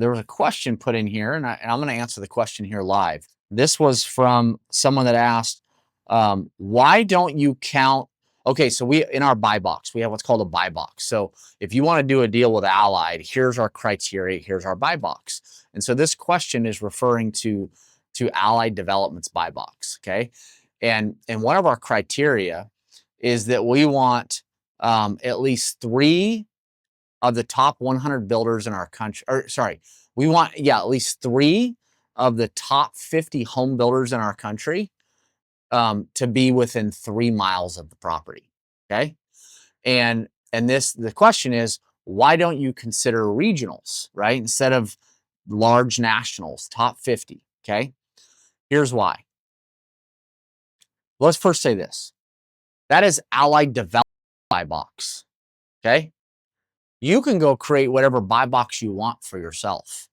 there was a question put in here, and I'm going to answer the question here live. This was from someone that asked, why don't you count? Okay, so we in our buy box, we have what's called a buy box. So if you want to do a deal with Allied, here's our criteria, here's our buy box. And so this question is referring to Allied Development's buy box. Okay, and one of our criteria is that we want at least 3 of the top 100 builders in our country, or sorry, we want, at least 3 of the top 50 home builders in our country to be within 3 miles of the property. Okay. And the question is, why don't you consider regionals, right? Instead of large nationals, top 50. Okay. Here's why. Let's first say this. That is Allied Development buy box. Okay. You can go create whatever buy box you want for yourself.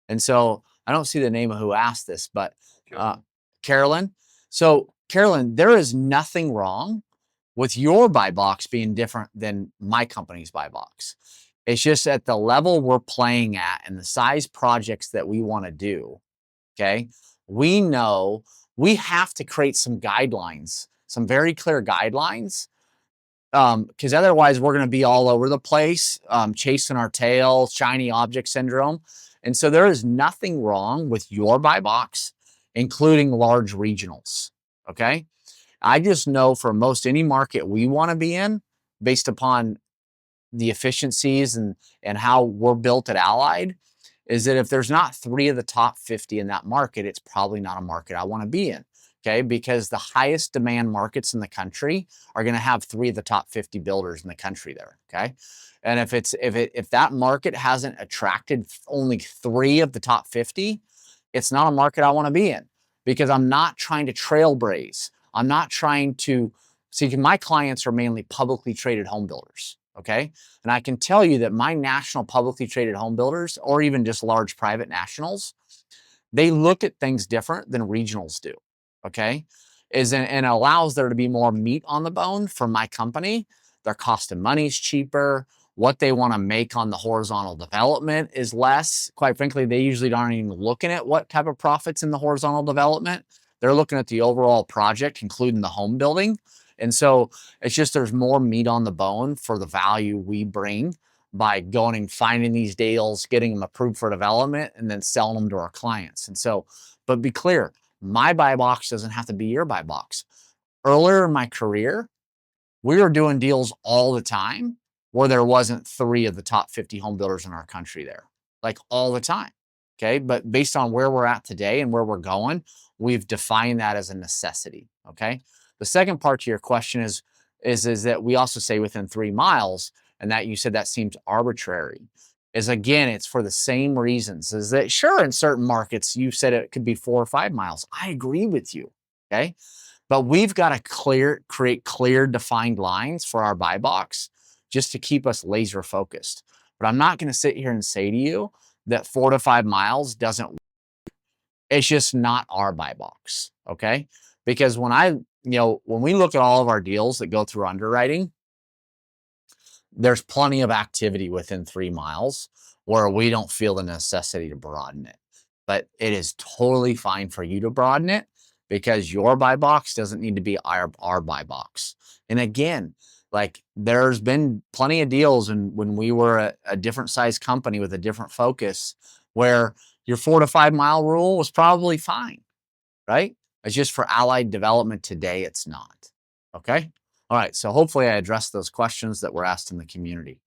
And so I don't see the name of who asked this, but Carolyn. So Carolyn, there is nothing wrong with your buy box being different than my company's buy box. It's just at the level we're playing at and the size projects that we want to do. Okay. We know we have to create some guidelines, some very clear guidelines, because otherwise we're going to be all over the place, chasing our tail, shiny object syndrome. And so there is nothing wrong with your buy box, including large regionals. Okay. I just know for most any market we want to be in, based upon the efficiencies and how we're built at Allied, is that if there's not 3 of the top 50 in that market, it's probably not a market I want to be in. Okay, because the highest demand markets in the country are going to have 3 of the top 50 builders in the country there. Okay, and if that market hasn't attracted only 3 of the top 50, it's not a market I want to be in, because I'm not trying to trailblaze. I'm not trying to see. My clients are mainly publicly traded home builders. Okay, and I can tell you that my national publicly traded home builders, or even just large private nationals, they look at things different than regionals do. Okay, and allows there to be more meat on the bone for my company. Their cost of money is cheaper. What they want to make on the horizontal development is less. Quite frankly, they usually aren't even looking at what type of profits in the horizontal development. They're looking at the overall project, including the home building. And so it's just there's more meat on the bone for the value we bring by going and finding these deals, getting them approved for development, and then selling them to our clients. And so, but be clear, my buy box doesn't have to be your buy box. Earlier in my career, we were doing deals all the time where there wasn't 3 of the top 50 home builders in our country there, like all the time. Okay. But based on where we're at today and where we're going, we've defined that as a necessity. Okay. The second part to your question is that we also say within 3 miles, and that you said that seems arbitrary. Is again, it's for the same reasons. Is that sure, in certain markets, you said it could be 4 or 5 miles. I agree with you. Okay. But we've got to create clear, defined lines for our buy box just to keep us laser focused. But I'm not going to sit here and say to you that 4 to 5 miles doesn't work. It's just not our buy box. Okay. Because when we look at all of our deals that go through underwriting, there's plenty of activity within 3 miles where we don't feel the necessity to broaden it. But it is totally fine for you to broaden it, because your buy box doesn't need to be our buy box. And again, like there's been plenty of deals when we were a different size company with a different focus where your 4 to 5 mile rule was probably fine, right? It's just for Allied Development today, it's not. Okay. All right. So hopefully I addressed those questions that were asked in the community.